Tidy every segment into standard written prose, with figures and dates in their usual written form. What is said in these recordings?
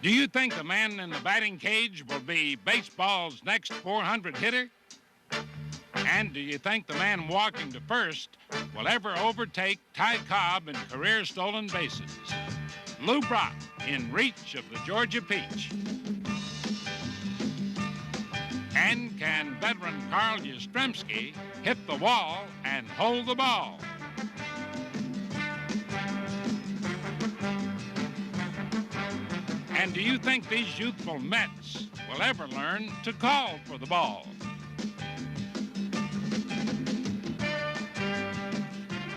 Do you think the man in the batting cage will be baseball's next 400 hitter? And do you think the man walking to first will ever overtake Ty Cobb in career stolen bases? Lou Brock in reach of the Georgia Peach. And can veteran Carl Yastrzemski hit the wall and hold the ball? And do you think these youthful Mets will ever learn to call for the ball?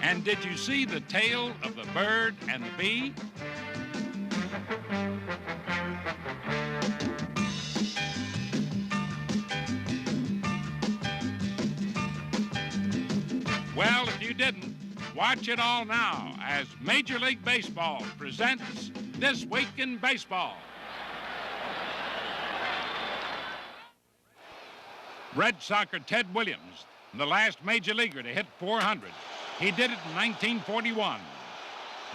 And did you see the tale of the bird and the bee? Well, if you didn't, watch it all now as Major League Baseball presents This Week in Baseball. Red Socker Ted Williams, the last major leaguer to hit 400. He did it in 1941.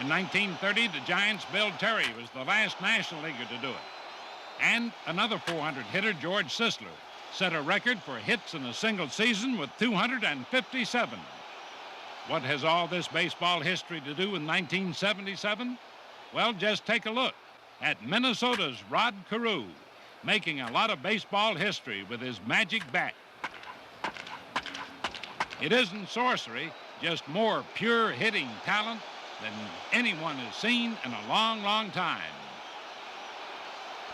In 1930, the Giants' Bill Terry was the last National Leaguer to do it. And another 400 hitter, George Sisler, set a record for hits in a single season with 257. What has all this baseball history to do with 1977? Well, just take a look at Minnesota's Rod Carew, making a lot of baseball history with his magic bat. It isn't sorcery, just more pure hitting talent than anyone has seen in a long, long time.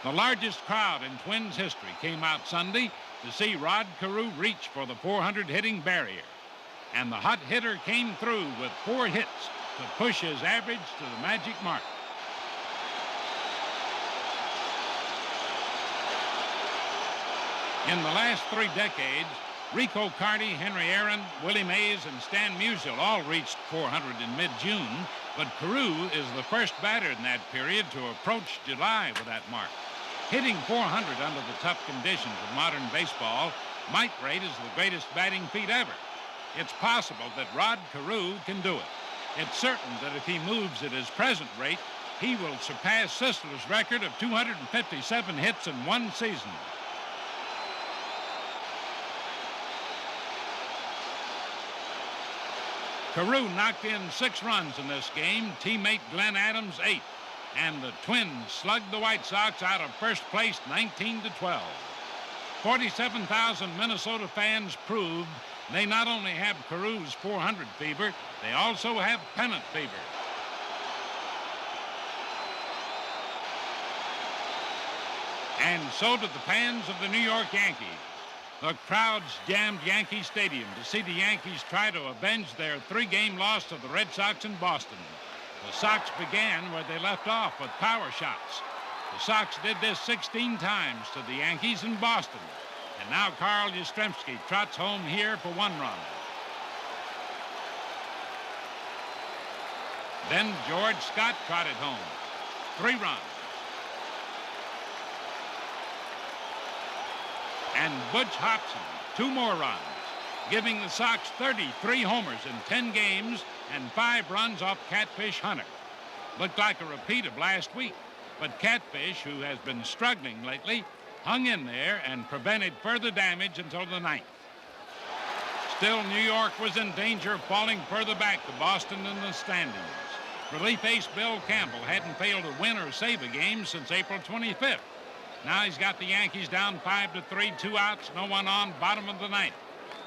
The largest crowd in Twins history came out Sunday to see Rod Carew reach for the 400 hitting barrier. And the hot hitter came through with 4 hits to push his average to the magic mark. In the last 3 decades, Rico Carty, Henry Aaron, Willie Mays, and Stan Musial all reached 400 in mid-June, but Carew is the first batter in that period to approach July with that mark. Hitting 400 under the tough conditions of modern baseball might rate as the greatest batting feat ever. It's possible that Rod Carew can do it. It's certain that if he moves at his present rate, he will surpass Sisler's record of 257 hits in one season. Carew knocked in 6 runs in this game, teammate Glenn Adams 8, and the Twins slugged the White Sox out of first place 19-12. 47,000 Minnesota fans proved they not only have Carew's 400 fever, they also have pennant fever. And so did the fans of the New York Yankees. The crowds jammed Yankee Stadium to see the Yankees try to avenge their 3-game loss to the Red Sox in Boston. The Sox began where they left off with power shots. The Sox did this 16 times to the Yankees in Boston. And now Carl Yastrzemski trots home here for 1 run. Then George Scott trotted home. 3 runs. And Butch Hobson, 2 more runs, giving the Sox 33 homers in 10 games and 5 runs off Catfish Hunter. Looked like a repeat of last week, but Catfish, who has been struggling lately, hung in there and prevented further damage until the 9th. Still, New York was in danger of falling further back to Boston in the standings. Relief ace Bill Campbell hadn't failed to win or save a game since April 25th. Now he's got the Yankees down 5-3, 2 outs, no one on, bottom of the 9th.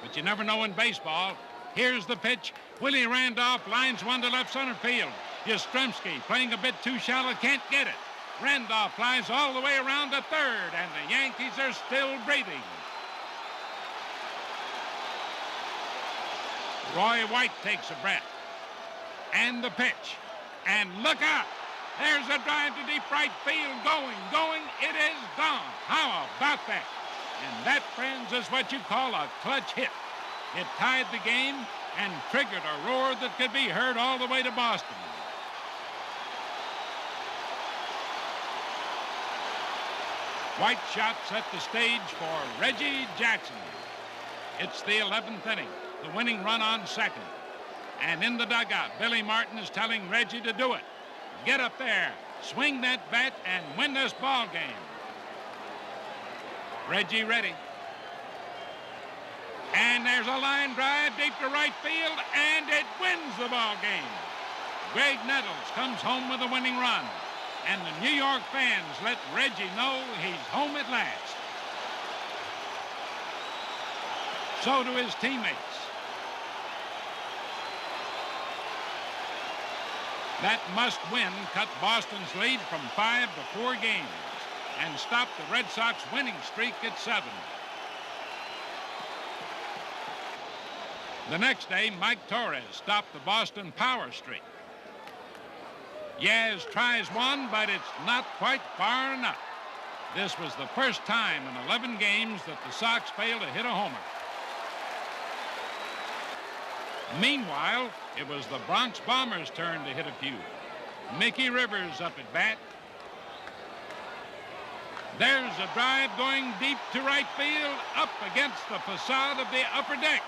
But you never know in baseball. Here's the pitch. Willie Randolph lines one to left center field. Yastrzemski playing a bit too shallow, can't get it. Randolph flies all the way around to third, and the Yankees are still breathing. Roy White takes a breath. And the pitch. And look out! There's a drive to deep right field, going. It is gone. How about that? And that, friends, is what you call a clutch hit. It tied the game and triggered a roar that could be heard all the way to Boston. White shot set the stage for Reggie Jackson. It's the 11th inning, the winning run on second. And in the dugout, Billy Martin is telling Reggie to do it. Get up there, swing that bat, and win this ball game. Reggie ready. And there's a line drive deep to right field, and it wins the ball game. Greg Nettles comes home with a winning run, and the New York fans let Reggie know he's home at last. So do his teammates. That must-win cut Boston's lead from 5 to 4 games and stopped the Red Sox winning streak at 7. The next day, Mike Torres stopped the Boston power streak. Yaz tries one, but it's not quite far enough. This was the first time in 11 games that the Sox failed to hit a homer. Meanwhile, it was the Bronx Bombers' turn to hit a few. Mickey Rivers up at bat. There's a drive going deep to right field, up against the facade of the upper deck.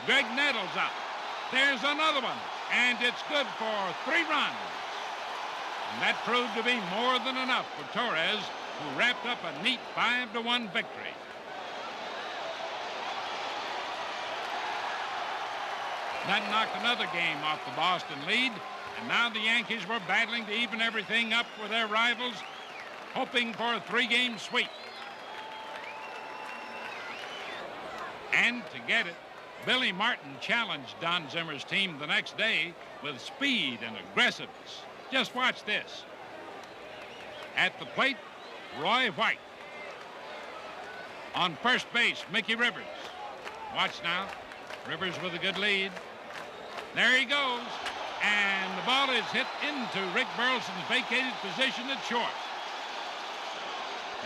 Greg Nettles up. There's another one, and it's good for 3 runs. And that proved to be more than enough for Torres, who wrapped up a neat 5-1 victory. That knocked another game off the Boston lead, and now the Yankees were battling to even everything up with their rivals, hoping for a 3-game sweep. And to get it, Billy Martin challenged Don Zimmer's team the next day with speed and aggressiveness. Just watch this. At the plate, Roy White. On first base, Mickey Rivers. Watch now. Rivers with a good lead. There he goes. And the ball is hit into Rick Burleson's vacated position at short.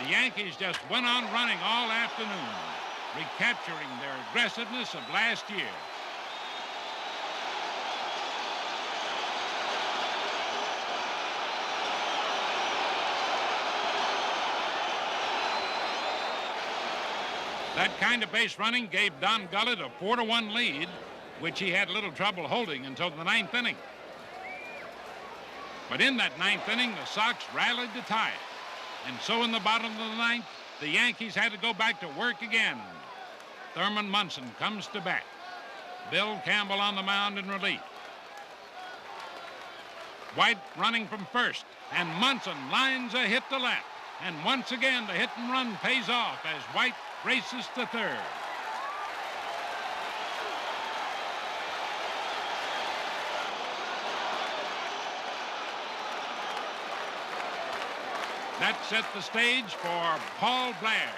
The Yankees just went on running all afternoon, recapturing their aggressiveness of last year. That kind of base running gave Don Gullett a 4-1 lead, which he had little trouble holding until the 9th inning. But in that 9th inning, the Sox rallied to tie it. And so in the bottom of the 9th, the Yankees had to go back to work again. Thurman Munson comes to bat. Bill Campbell on the mound in relief. White running from first, and Munson lines a hit to left. And once again, the hit and run pays off as White races to third. That set the stage for Paul Blair,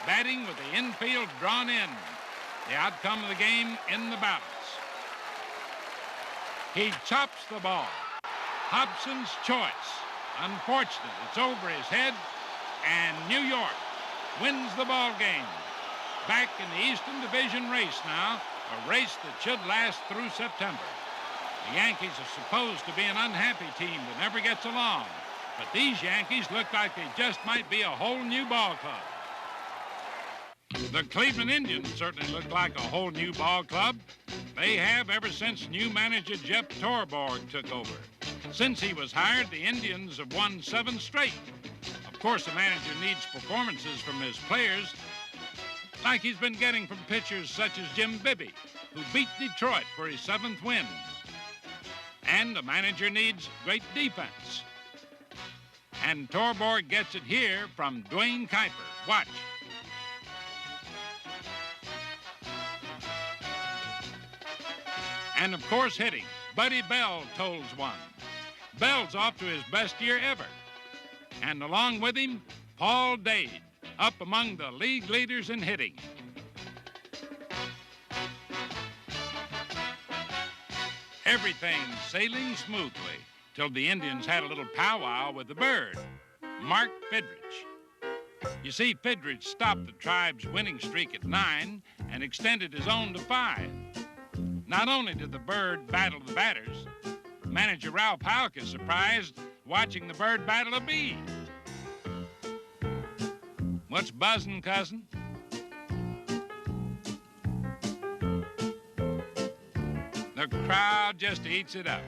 batting with the infield drawn in. The outcome of the game in the balance. He chops the ball. Hobson's choice. Unfortunate, it's over his head, and New York wins the ball game. Back in the Eastern Division race now, a race that should last through September. The Yankees are supposed to be an unhappy team that never gets along, but these Yankees look like they just might be a whole new ball club. The Cleveland Indians certainly look like a whole new ball club. They have ever since new manager Jeff Torborg took over. Since he was hired, the Indians have won 7 straight. Of course, the manager needs performances from his players, like he's been getting from pitchers such as Jim Bibby, who beat Detroit for his 7th win. And the manager needs great defense. And Torborg gets it here from Dwayne Kuiper. Watch. And of course, hitting. Buddy Bell tolls one. Bell's off to his best year ever. And along with him, Paul Dade, up among the league leaders in hitting. Everything's sailing smoothly till the Indians had a little powwow with the bird, Mark Fidrych. You see, Fidrych stopped the tribe's winning streak at 9 and extended his own to 5. Not only did the bird battle the batters, manager Ralph Houck is surprised watching the bird battle a bee. What's buzzing, cousin? The crowd just eats it up.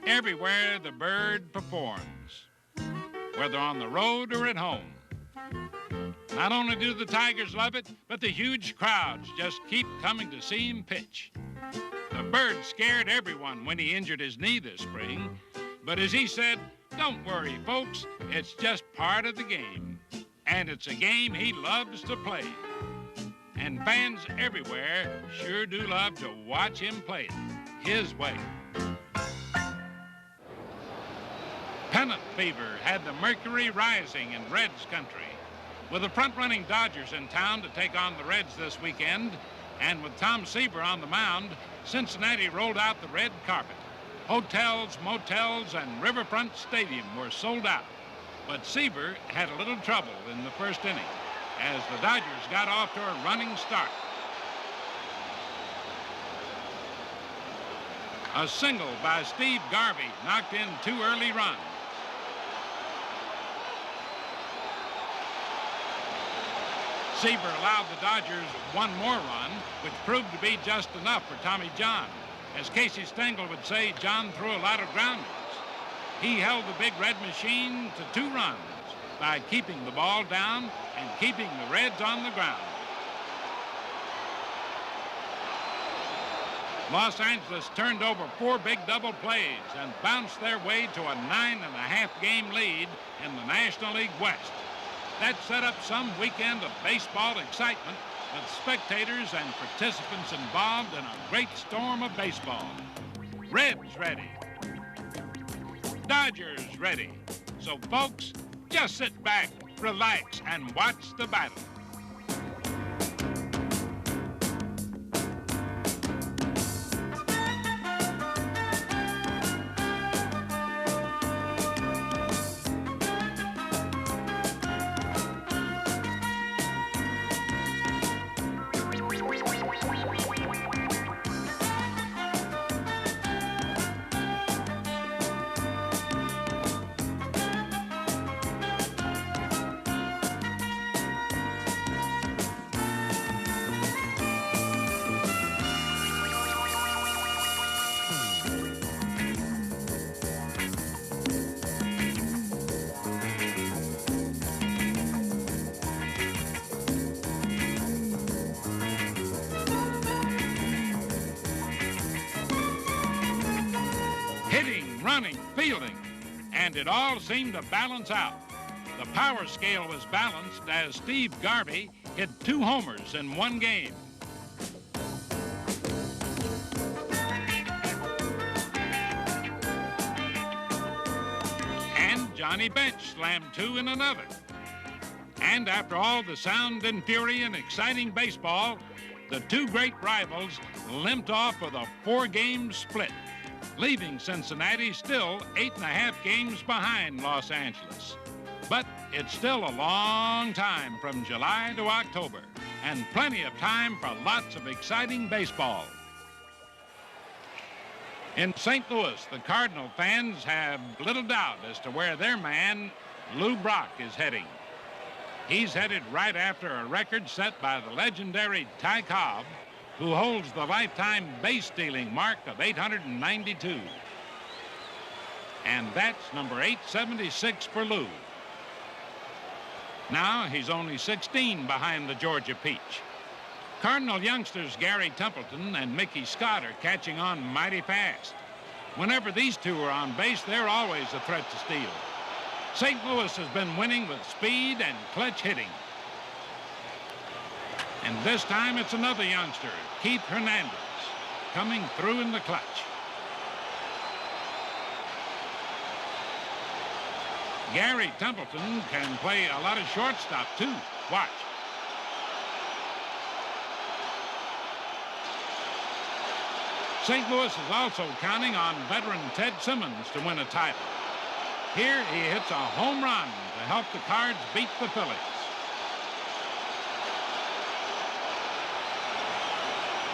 everywhere the bird performs, whether on the road or at home. Not only do the Tigers love it, but the huge crowds just keep coming to see him pitch. The bird scared everyone when he injured his knee this spring, but as he said, "Don't worry, folks, it's just part of the game, and it's a game he loves to play." And fans everywhere sure do love to watch him play it his way. Pennant fever had the mercury rising in Reds country. With the front-running Dodgers in town to take on the Reds this weekend, and with Tom Seaver on the mound, Cincinnati rolled out the red carpet. Hotels, motels, and Riverfront Stadium were sold out. But Seaver had a little trouble in the first inning as the Dodgers got off to a running start. A single by Steve Garvey knocked in 2 early runs. Seaver allowed the Dodgers 1 more run, which proved to be just enough for Tommy John. As Casey Stengel would say, John threw a lot of grounders. He held the Big Red Machine to 2 runs by keeping the ball down and keeping the Reds on the ground. Los Angeles turned over 4 big double plays and bounced their way to a 9.5-game lead in the National League West. That set up some weekend of baseball excitement with spectators and participants involved in a great storm of baseball. Reds ready. Dodgers ready. So, folks, just sit back, relax, and watch the battle. Hitting, running, fielding, and it all seemed to balance out. The power scale was balanced as Steve Garvey hit 2 homers in 1 game. And Johnny Bench slammed 2 in another. And after all the sound and fury and exciting baseball, the 2 great rivals limped off with a 4-game split, leaving Cincinnati still 8.5 games behind Los Angeles. But it's still a long time from July to October, and plenty of time for lots of exciting baseball. In St. Louis, the Cardinal fans have little doubt as to where their man, Lou Brock, is heading. He's headed right after a record set by the legendary Ty Cobb, who holds the lifetime base-stealing mark of 892. And that's number 876 for Lou. Now he's only 16 behind the Georgia Peach. Cardinal youngsters Gary Templeton and Mickey Scott are catching on mighty fast. Whenever these 2 are on base, they're always a threat to steal. St. Louis has been winning with speed and clutch hitting. And this time it's another youngster, Keith Hernandez, coming through in the clutch. Gary Templeton can play a lot of shortstop, too. Watch. St. Louis is also counting on veteran Ted Simmons to win a title. Here he hits a home run to help the Cards beat the Phillies.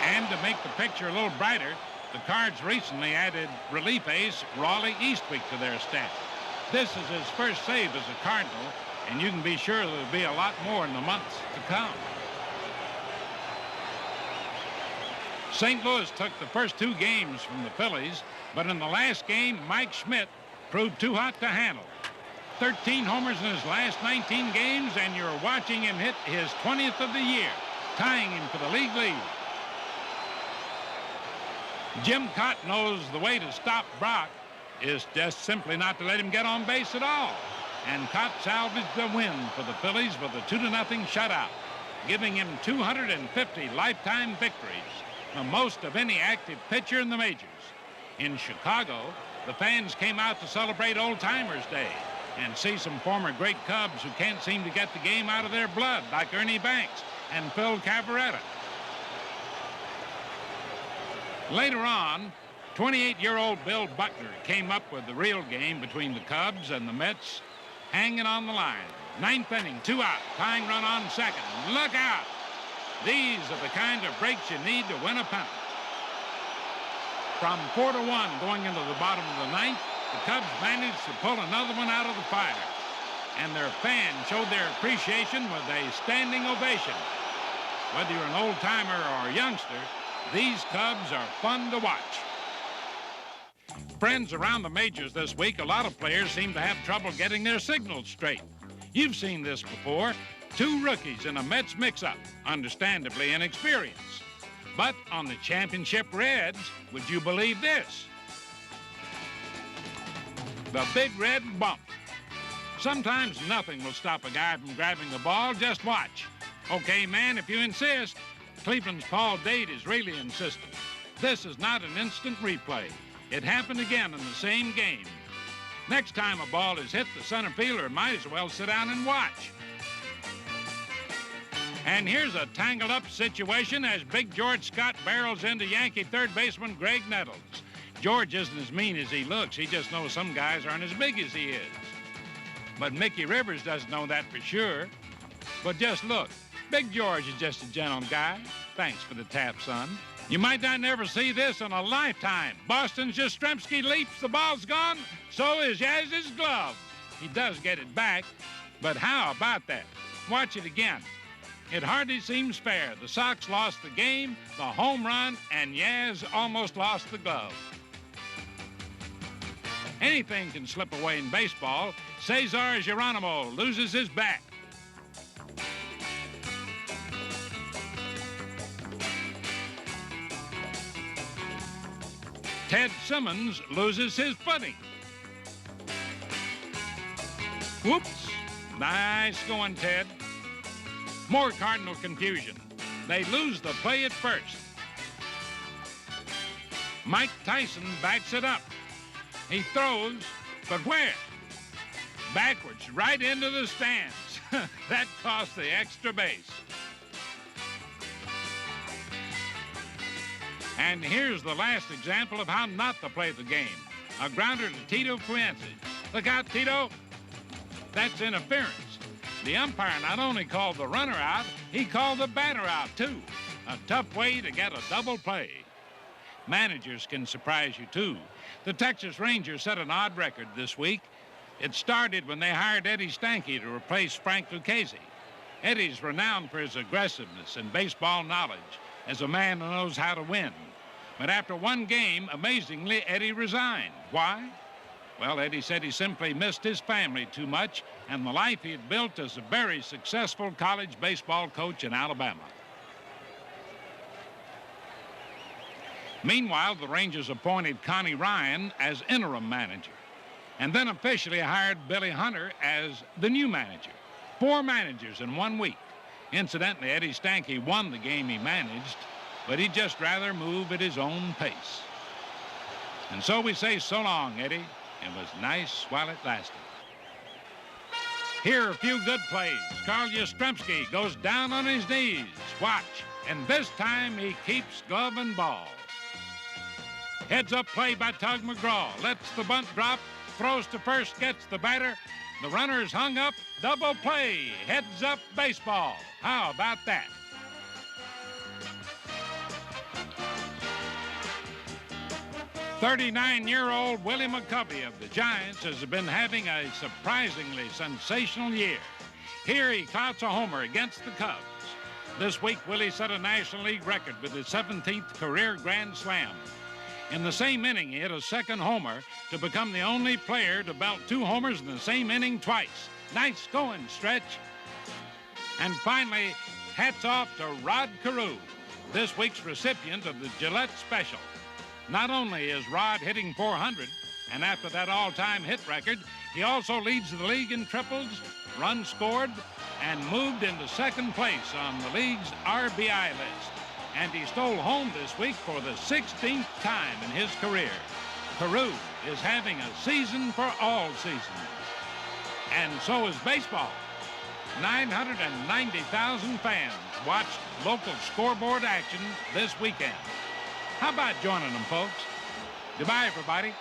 And to make the picture a little brighter, the Cards recently added relief ace Raleigh Eastwick to their staff. This is his first save as a Cardinal, and you can be sure there'll be a lot more in the months to come. St. Louis took the first 2 games from the Phillies, but in the last game, Mike Schmidt proved too hot to handle. 13 homers in his last 19 games, and you're watching him hit his 20th of the year, tying him for the league lead. Jim Cott knows the way to stop Brock is just simply not to let him get on base at all. And Cott salvaged the win for the Phillies with a 2-0 shutout, giving him 250 lifetime victories, the most of any active pitcher in the majors. In Chicago, the fans came out to celebrate Old Timers Day and see some former great Cubs who can't seem to get the game out of their blood, like Ernie Banks and Phil Cavarretta. Later on, 28-year-old Bill Buckner came up with the real game between the Cubs and the Mets, hanging on the line. 9th inning, 2 out, tying run on second. Look out! These are the kind of breaks you need to win a pennant. From 4-1 going into the bottom of the 9th, the Cubs managed to pull another one out of the fire, and their fans showed their appreciation with a standing ovation. Whether you're an old-timer or a youngster, these Cubs are fun to watch. Friends, around the majors this week, a lot of players seem to have trouble getting their signals straight. You've seen this before. 2 rookies in a Mets mix-up, understandably inexperienced. But on the championship Reds, would you believe this? The big red bump. Sometimes nothing will stop a guy from grabbing the ball. Just watch. Okay, man, if you insist. Cleveland's Paul Dade is really insistent. This is not an instant replay. It happened again in the same game. Next time a ball is hit, the center fielder might as well sit down and watch. And here's a tangled-up situation as Big George Scott barrels into Yankee third baseman Greg Nettles. George isn't as mean as he looks. He just knows some guys aren't as big as he is. But Mickey Rivers doesn't know that for sure. But just look, Big George is just a gentle guy. Thanks for the tap, son. You might not never see this in a lifetime. Boston's Yastrzemski leaps, the ball's gone, so is Yaz's glove. He does get it back, but how about that? Watch it again. It hardly seems fair. The Sox lost the game, the home run, and Yaz almost lost the glove. Anything can slip away in baseball. Cesar Geronimo loses his bat. Ted Simmons loses his footing. Whoops. Nice going, Ted. More Cardinal confusion. They lose the play at first. Mike Tyson backs it up. He throws, but where? Backwards, right into the stands. That cost the extra base. And here's the last example of how not to play the game. A grounder to Tito Fuentes. Look out, Tito. That's interference. The umpire not only called the runner out, he called the batter out, too. A tough way to get a double play. Managers can surprise you, too. The Texas Rangers set an odd record this week. It started when they hired Eddie Stanky to replace Frank Lucchesi. Eddie's renowned for his aggressiveness and baseball knowledge as a man who knows how to win. But after one game, amazingly, Eddie resigned. Why? Well, Eddie said he simply missed his family too much and the life he had built as a very successful college baseball coach in Alabama. Meanwhile, the Rangers appointed Connie Ryan as interim manager and then officially hired Billy Hunter as the new manager. 4 managers in 1 week. Incidentally, Eddie Stanky won the game he managed, but he'd just rather move at his own pace. And so we say so long, Eddie. It was nice while it lasted. Here are a few good plays. Carl Yastrzemski goes down on his knees. Watch. And this time he keeps glove and ball. Heads up play by Tug McGraw. Lets the bunt drop. Throws to first. Gets the batter. The runner's hung up. Double play. Heads up baseball. How about that? "39-year-old Willie McCovey of the Giants has been having a surprisingly sensational year. Here he caught a homer against the Cubs. This week, Willie set a National League record with his 17th career Grand Slam. In the same inning, he hit a second homer to become the only player to belt 2 homers in the same inning twice. Nice going, Stretch. And finally, hats off to Rod Carew, this week's recipient of the Gillette Special. Not only is Rod hitting .400, and after that all-time hit record, he also leads the league in triples, runs scored, and moved into second place on the league's RBI list. And he stole home this week for the 16th time in his career. Carew is having a season for all seasons. And so is baseball. 990,000 fans watched local scoreboard action this weekend. How about joining them, folks? Goodbye, everybody.